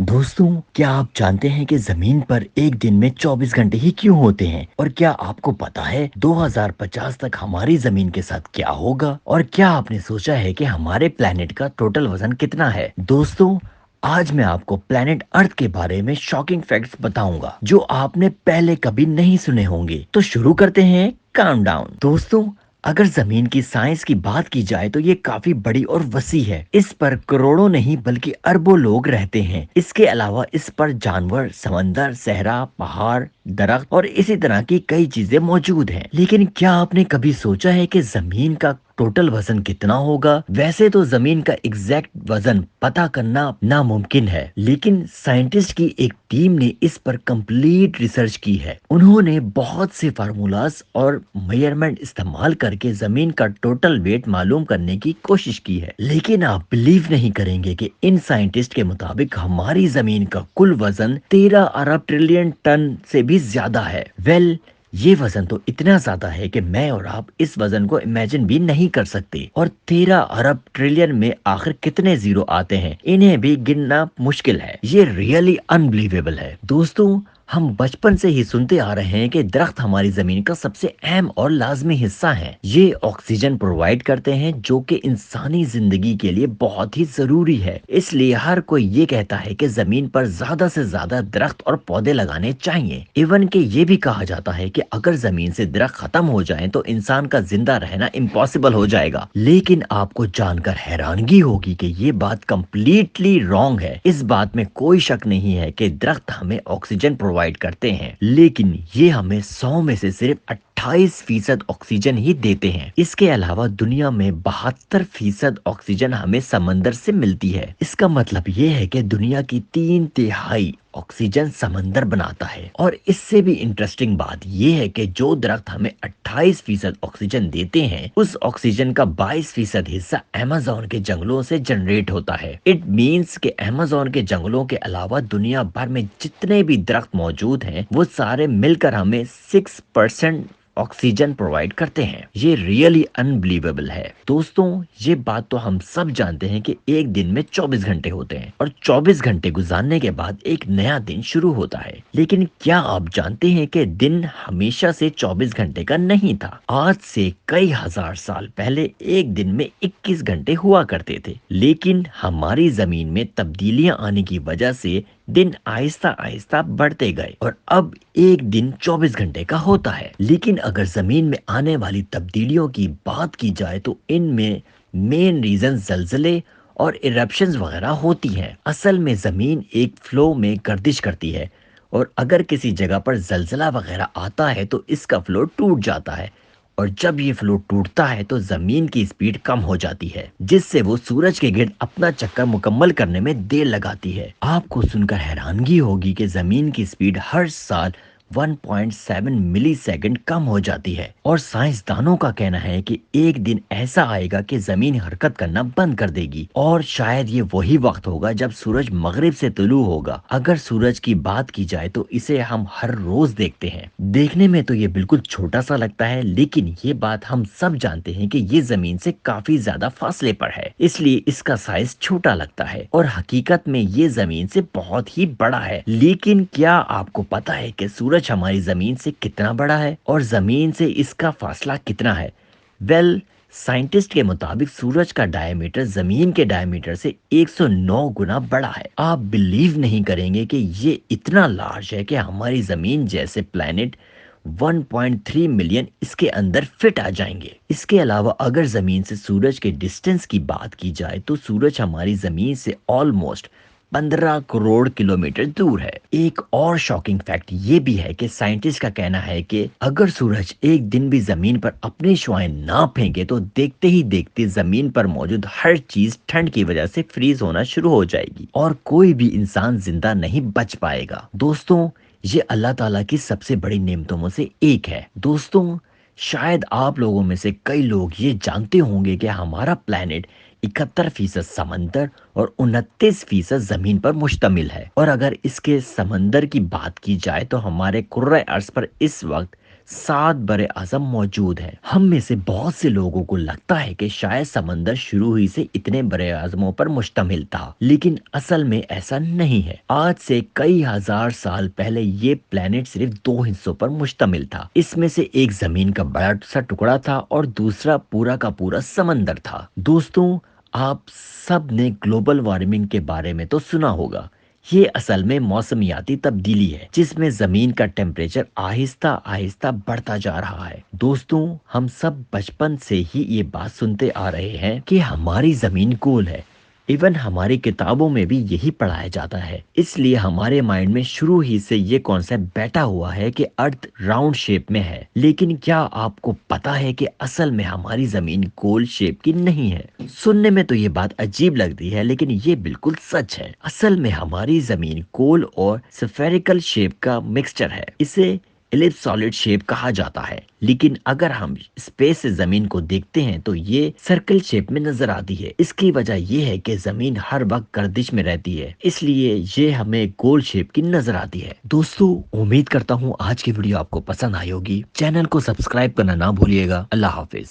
दोस्तों, क्या आप जानते हैं कि जमीन पर एक दिन में 24 घंटे ही क्यों होते हैं? और क्या आपको पता है 2050 तक हमारी जमीन के साथ क्या होगा? और क्या आपने सोचा है कि हमारे प्लेनेट का टोटल वजन कितना है? दोस्तों, आज मैं आपको प्लेनेट अर्थ के बारे में शॉकिंग फैक्ट्स बताऊंगा जो आपने पहले कभी नहीं सुने होंगे। तो शुरू करते हैं काउंटडाउन। दोस्तों, अगर जमीन की साइंस की बात की जाए तो ये काफी बड़ी और वसी है। इस पर करोड़ों नहीं बल्कि अरबों लोग रहते हैं। इसके अलावा इस पर जानवर, समंदर, सहरा, पहाड़, दरख्त और इसी तरह की कई चीजें मौजूद हैं। लेकिन क्या आपने कभी सोचा है कि जमीन का टोटल वजन कितना होगा? वैसे तो जमीन का एग्जैक्ट वजन पता करना नामुमकिन है, लेकिन साइंटिस्ट की एक टीम ने इस पर कंप्लीट रिसर्च की है। उन्होंने बहुत से फार्मूलाज और मेजरमेंट इस्तेमाल करके जमीन का टोटल वेट मालूम करने की कोशिश की है। लेकिन आप बिलीव नहीं करेंगे कि इन साइंटिस्ट के मुताबिक हमारी जमीन का कुल वजन 13 अरब ट्रिलियन टन से भी ज्यादा है। ये वजन तो इतना ज्यादा है कि मैं और आप इस वजन को इमेजिन भी नहीं कर सकते। और 13 अरब ट्रिलियन में आखिर कितने जीरो आते हैं, इन्हें भी गिनना मुश्किल है। ये रियली अनबिलीवेबल है। दोस्तों, हम बचपन से ही सुनते आ रहे हैं कि दरख्त हमारी जमीन का सबसे अहम और लाजमी हिस्सा है। ये ऑक्सीजन प्रोवाइड करते हैं जो कि इंसानी जिंदगी के लिए बहुत ही जरूरी है। इसलिए हर कोई ये कहता है कि जमीन पर ज्यादा से ज्यादा दरख्त और पौधे लगाने चाहिए। इवन के ये भी कहा जाता है कि अगर जमीन से दरख्त खत्म हो जाए तो इंसान का जिंदा रहना इम्पॉसिबल हो जाएगा। लेकिन आपको जानकर हैरानगी होगी कि ये बात कंप्लीटली रॉन्ग है। इस बात में कोई शक नहीं है कि दरख्त हमें ऑक्सीजन प्रोवाइड करते हैं, लेकिन ये हमें 100 में से सिर्फ 28% ऑक्सीजन ही देते हैं। इसके अलावा दुनिया में 72% ऑक्सीजन हमें समंदर से मिलती है। इसका मतलब ये है कि दुनिया की 3/3 ऑक्सीजन समंदर बनाता है। और इससे भी इंटरेस्टिंग बात यह है कि जो दरख्त हमें 28% ऑक्सीजन देते हैं, उस ऑक्सीजन का 22% हिस्सा अमेज़न के जंगलों से जनरेट होता है। इट मीन्स कि अमेज़न के जंगलों के अलावा दुनिया भर में जितने भी दरख्त मौजूद हैं, वो सारे मिलकर हमें 6% ऑक्सीजन प्रोवाइड करते हैं। ये रियली अनबिलीवेबल है। दोस्तों, ये बात तो हम सब जानते हैं कि एक दिन में 24 घंटे होते हैं और 24 घंटे गुजारने के बाद एक नया दिन शुरू होता है। लेकिन क्या आप जानते हैं कि दिन हमेशा से 24 घंटे का नहीं था? आज से कई हजार साल पहले एक दिन में 21 घंटे हुआ करते थे। लेकिन हमारी जमीन में तब्दीलियां आने की वजह से दिन आहिस्ता आहिस्ता बढ़ते गए और अब एक दिन 24 घंटे का होता है। लेकिन अगर जमीन में आने वाली तब्दीलियों की बात की जाए तो इनमें मेन रीजन जलजले और इरप्शंस वगैरह होती हैं। असल में जमीन एक फ्लो में गर्दिश करती है और अगर किसी जगह पर जलजला वगैरह आता है तो इसका फ्लो टूट जाता है। और जब ये फ्लो टूटता है तो जमीन की स्पीड कम हो जाती है, जिससे वो सूरज के गिर्द अपना चक्कर मुकम्मल करने में देर लगाती है। आपको सुनकर हैरानगी होगी कि जमीन की स्पीड हर साल 1.7 मिली सेकंड कम हो जाती है। और साइंसदानों का कहना है कि एक दिन ऐसा आएगा कि जमीन हरकत करना बंद कर देगी और शायद ये वही वक्त होगा जब सूरज मगरिब से तुलू होगा। अगर सूरज की बात की जाए तो इसे हम हर रोज देखते हैं। देखने में तो ये बिल्कुल छोटा सा लगता है, लेकिन ये बात हम सब जानते हैं कि ये जमीन से काफी ज्यादा फासले पर है, इसलिए इसका साइज छोटा लगता है और हकीकत में ये जमीन से बहुत ही बड़ा है। लेकिन क्या आपको पता है कि सूरज हमारी जमीन से कितना बड़ा है और जमीन से इसका फासला कितना है? साइंटिस्ट के मुताबिक सूरज का डायमीटर जमीन के डायमीटर से 109 गुना बड़ा है। आप बिलीव नहीं करेंगे कि ये इतना लार्ज है कि हमारी जमीन जैसे प्लैनेट 1.3 मिलियन इसके अंदर फिट आ जाएंगे। इसके अलावा अगर जमीन से सूरज के डिस्टेंस की बात की जाए तो सूरज हमारी जमीन से ऑलमोस्ट 15 करोड़ किलोमीटर दूर है। एक और शॉकिंग फैक्ट ये भी है कि साइंटिस्ट का कहना है कि अगर सूरज एक दिन भी जमीन पर अपनी शुआएं ना फेंके तो देखते ही देखते जमीन पर मौजूद हर चीज ठंड की वजह से फ्रीज होना शुरू हो जाएगी और कोई भी इंसान जिंदा नहीं बच पाएगा। दोस्तों, ये अल्लाह ताला की सबसे बड़ी नेमतों में से एक है। दोस्तों, शायद आप लोगों में से कई लोग ये जानते होंगे कि हमारा प्लेनेट 71% समंदर और 29% जमीन पर मुश्तमिल है। और अगर इसके समंदर की बात की जाए तो हमारे कुर्रे अर्ज पर इस वक्त 7 बड़े आज़म मौजूद हैं। हम में से बहुत से लोगों को लगता है कि शायद समंदर शुरू ही से इतने बड़े आज़मों पर मुश्तमिल था, लेकिन असल में ऐसा नहीं है। आज से कई हजार साल पहले ये प्लेनेट सिर्फ 2 हिस्सों पर मुश्तमिल था। इसमें से एक जमीन का बड़ा सा टुकड़ा था और दूसरा पूरा का पूरा समंदर था। दोस्तों, आप सब ने ग्लोबल वार्मिंग के बारे में तो सुना होगा। ये असल में मौसमियाती तब्दीली है जिसमें जमीन का टेम्परेचर आहिस्ता आहिस्ता बढ़ता जा रहा है। दोस्तों, हम सब बचपन से ही ये बात सुनते आ रहे हैं कि हमारी जमीन गोल है। इवन हमारी किताबों में भी यही पढ़ाया जाता है। इसलिए हमारे माइंड में शुरू ही से ये कॉन्सेप्ट बैठा हुआ है कि अर्थ राउंड शेप में है। लेकिन क्या आपको पता है कि असल में हमारी जमीन गोल शेप की नहीं है? सुनने में तो ये बात अजीब लगती है, लेकिन ये बिल्कुल सच है। असल में हमारी जमीन गोल और स्फेरिकल शेप का मिक्सचर है। इसे इलिप्स सॉलिड शेप कहा जाता है। लेकिन अगर हम स्पेस से जमीन को देखते हैं तो ये सर्कल शेप में नजर आती है। इसकी वजह ये है कि जमीन हर वक्त गर्दिश में रहती है, इसलिए ये हमें गोल शेप की नजर आती है। दोस्तों, उम्मीद करता हूँ आज की वीडियो आपको पसंद आई होगी। चैनल को सब्सक्राइब करना ना भूलिएगा। अल्लाह हाफिज।